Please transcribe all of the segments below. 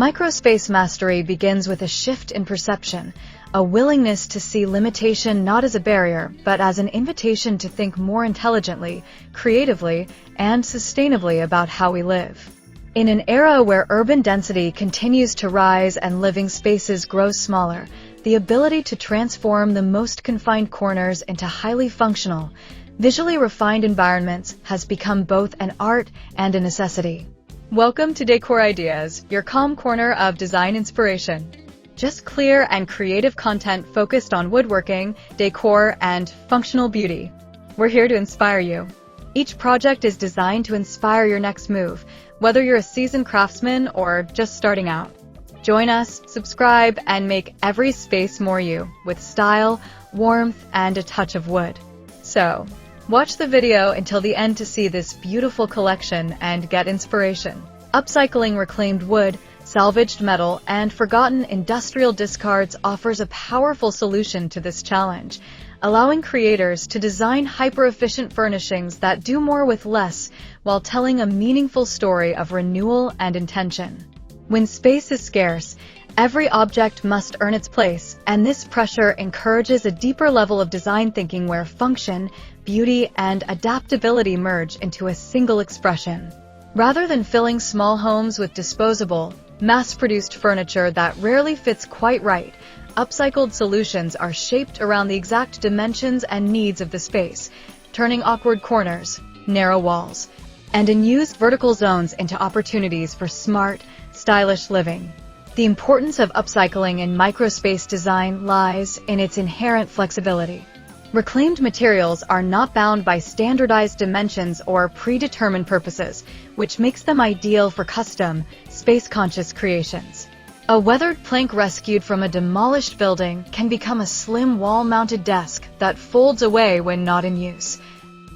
Microspace mastery begins with a shift in perception, a willingness to see limitation not as a barrier, but as an invitation to think more intelligently, creatively, and sustainably about how we live. In an era where urban density continues to rise and living spaces grow smaller, the ability to transform the most confined corners into highly functional, visually refined environments has become both an art and a necessity. Welcome to Decor Ideas, your calm corner of design inspiration. Just clear and creative content focused on woodworking, decor, and functional beauty. We're here to inspire you. Each project is designed to inspire your next move, whether you're a seasoned craftsman or just starting out. Join us, subscribe, and make every space more you, with style, warmth, and a touch of wood. So, watch the video until the end to see this beautiful collection and get inspiration. Upcycling reclaimed wood, salvaged metal, and forgotten industrial discards offers a powerful solution to this challenge, allowing creators to design hyper-efficient furnishings that do more with less while telling a meaningful story of renewal and intention. When space is scarce, every object must earn its place, and this pressure encourages a deeper level of design thinking where function, beauty, and adaptability merge into a single expression. Rather than filling small homes with disposable, mass-produced furniture that rarely fits quite right, upcycled solutions are shaped around the exact dimensions and needs of the space, turning awkward corners, narrow walls, and unused vertical zones into opportunities for smart, stylish living. The importance of upcycling in microspace design lies in its inherent flexibility. Reclaimed materials are not bound by standardized dimensions or predetermined purposes, which makes them ideal for custom, space-conscious creations. A weathered plank rescued from a demolished building can become a slim wall-mounted desk that folds away when not in use,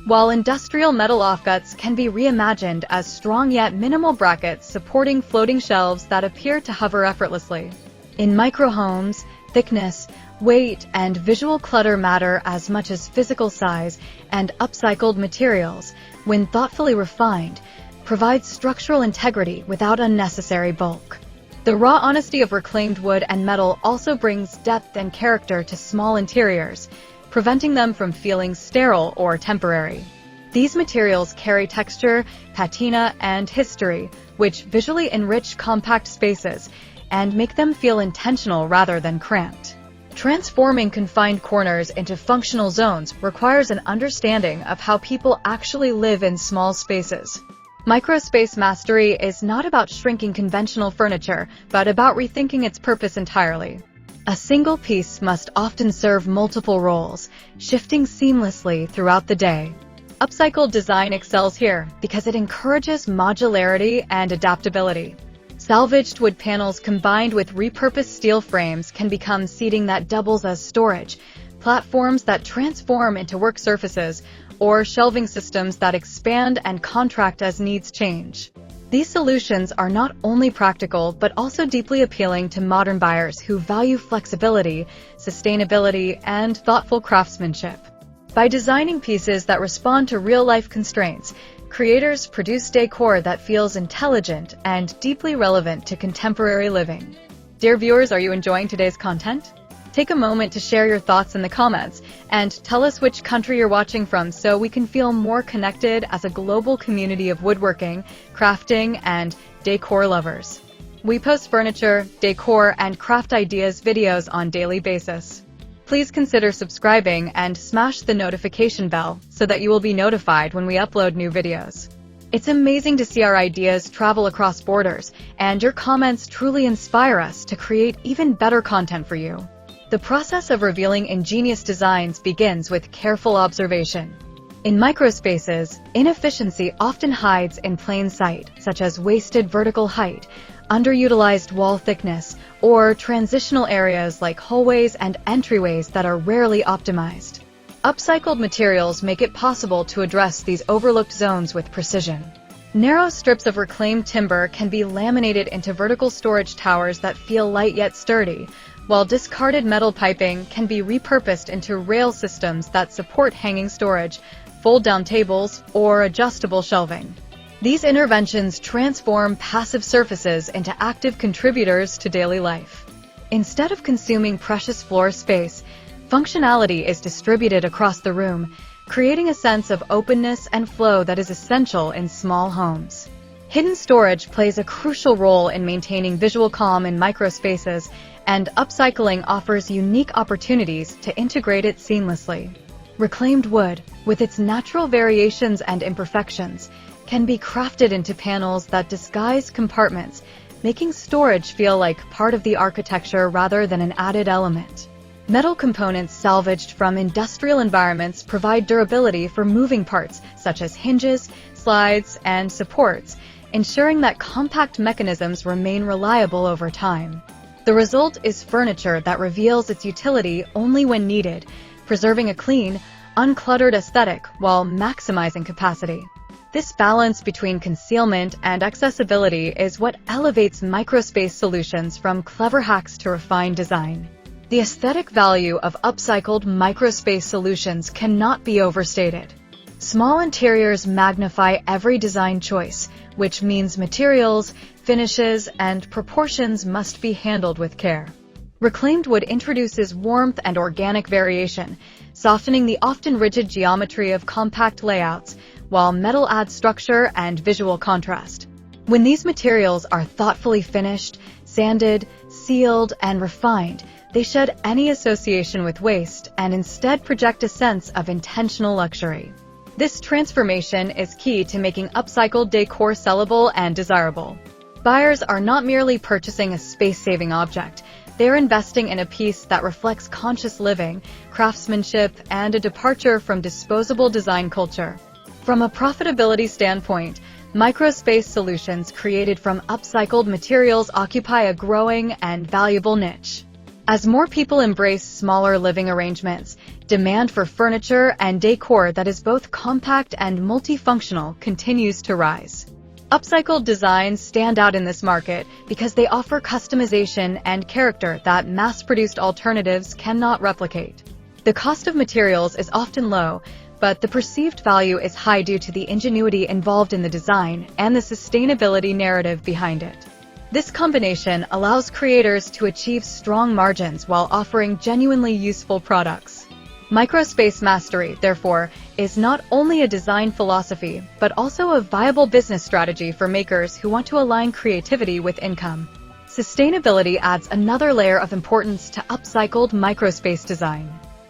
while industrial metal offcuts can be reimagined as strong yet minimal brackets supporting floating shelves that appear to hover effortlessly. In microhomes, thickness, weight, and visual clutter matter as much as physical size, and upcycled materials, when thoughtfully refined, provide structural integrity without unnecessary bulk. The raw honesty of reclaimed wood and metal also brings depth and character to small interiors, preventing them from feeling sterile or temporary. These materials carry texture, patina, and history, which visually enrich compact spaces and make them feel intentional rather than cramped. Transforming confined corners into functional zones requires an understanding of how people actually live in small spaces. Microspace mastery is not about shrinking conventional furniture, but about rethinking its purpose entirely. A single piece must often serve multiple roles, shifting seamlessly throughout the day. Upcycled design excels here because it encourages modularity and adaptability. Salvaged wood panels combined with repurposed steel frames can become seating that doubles as storage, platforms that transform into work surfaces, or shelving systems that expand and contract as needs change. These solutions are not only practical but also deeply appealing to modern buyers who value flexibility, sustainability, and thoughtful craftsmanship. By designing pieces that respond to real-life constraints, creators produce decor that feels intelligent and deeply relevant to contemporary living. Dear viewers, are you enjoying today's content? Take a moment to share your thoughts in the comments and tell us which country you're watching from so we can feel more connected as a global community of woodworking, crafting, and decor lovers. We post furniture, decor, and craft ideas videos on a daily basis. Please consider subscribing and smash the notification bell so that you will be notified when we upload new videos. It's amazing to see our ideas travel across borders, and your comments truly inspire us to create even better content for you. The process of revealing ingenious designs begins with careful observation. In microspaces, inefficiency often hides in plain sight, such as wasted vertical height, underutilized wall thickness, or transitional areas like hallways and entryways that are rarely optimized. Upcycled materials make it possible to address these overlooked zones with precision. Narrow strips of reclaimed timber can be laminated into vertical storage towers that feel light yet sturdy, while discarded metal piping can be repurposed into rail systems that support hanging storage, fold-down tables, or adjustable shelving. These interventions transform passive surfaces into active contributors to daily life. Instead of consuming precious floor space, functionality is distributed across the room, creating a sense of openness and flow that is essential in small homes. Hidden storage plays a crucial role in maintaining visual calm in microspaces, and upcycling offers unique opportunities to integrate it seamlessly. Reclaimed wood, with its natural variations and imperfections, can be crafted into panels that disguise compartments, making storage feel like part of the architecture rather than an added element. Metal components salvaged from industrial environments provide durability for moving parts such as hinges, slides, and supports, ensuring that compact mechanisms remain reliable over time. The result is furniture that reveals its utility only when needed, preserving a clean, uncluttered aesthetic while maximizing capacity. This balance between concealment and accessibility is what elevates microspace solutions from clever hacks to refined design. The aesthetic value of upcycled microspace solutions cannot be overstated. Small interiors magnify every design choice, which means materials, finishes, and proportions must be handled with care. Reclaimed wood introduces warmth and organic variation, softening the often rigid geometry of compact layouts, while metal adds structure and visual contrast. When these materials are thoughtfully finished, sanded, sealed, and refined, they shed any association with waste and instead project a sense of intentional luxury. This transformation is key to making upcycled decor sellable and desirable. Buyers are not merely purchasing a space-saving object, they're investing in a piece that reflects conscious living, craftsmanship, and a departure from disposable design culture. From a profitability standpoint, microspace solutions created from upcycled materials occupy a growing and valuable niche. As more people embrace smaller living arrangements, demand for furniture and decor that is both compact and multifunctional continues to rise. Upcycled designs stand out in this market because they offer customization and character that mass-produced alternatives cannot replicate. The cost of materials is often low, but the perceived value is high due to the ingenuity involved in the design and the sustainability narrative behind it. This combination allows creators to achieve strong margins while offering genuinely useful products. Microspace mastery, therefore, is not only a design philosophy, but also a viable business strategy for makers who want to align creativity with income. Sustainability adds another layer of importance to upcycled microspace design.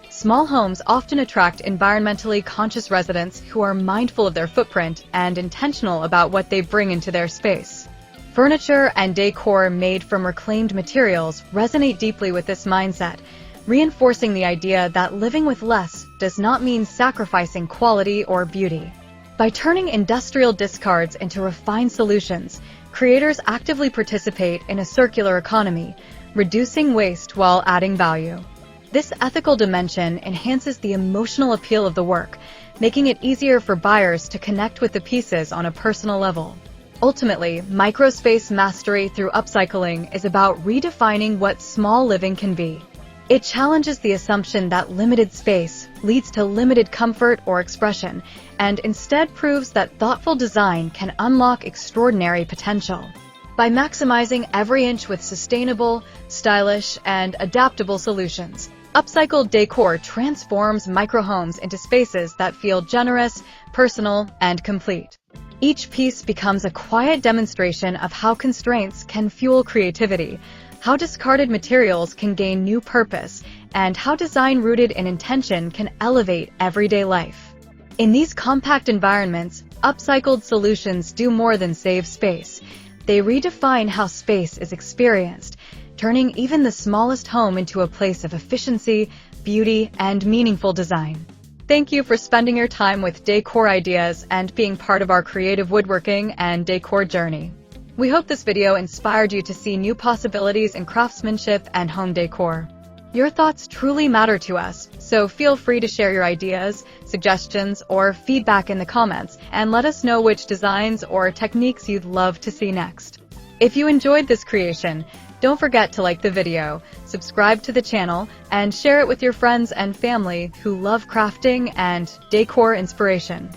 Small homes often attract environmentally conscious residents who are mindful of their footprint and intentional about what they bring into their space. Furniture and decor made from reclaimed materials resonate deeply with this mindset, reinforcing the idea that living with less does not mean sacrificing quality or beauty. By turning industrial discards into refined solutions, creators actively participate in a circular economy, reducing waste while adding value. This ethical dimension enhances the emotional appeal of the work, making it easier for buyers to connect with the pieces on a personal level. Ultimately, microspace mastery through upcycling is about redefining what small living can be. It challenges the assumption that limited space leads to limited comfort or expression, and instead proves that thoughtful design can unlock extraordinary potential. By maximizing every inch with sustainable, stylish, and adaptable solutions, upcycled decor transforms microhomes into spaces that feel generous, personal, and complete. Each piece becomes a quiet demonstration of how constraints can fuel creativity, how discarded materials can gain new purpose, and how design rooted in intention can elevate everyday life. In these compact environments, upcycled solutions do more than save space. They redefine how space is experienced, turning even the smallest home into a place of efficiency, beauty, and meaningful design. Thank you for spending your time with Decor Ideas and being part of our creative woodworking and decor journey. We hope this video inspired you to see new possibilities in craftsmanship and home decor. Your thoughts truly matter to us, so feel free to share your ideas, suggestions, or feedback in the comments, and let us know which designs or techniques you'd love to see next. If you enjoyed this creation, don't forget to like the video, subscribe to the channel, and share it with your friends and family who love crafting and decor inspiration.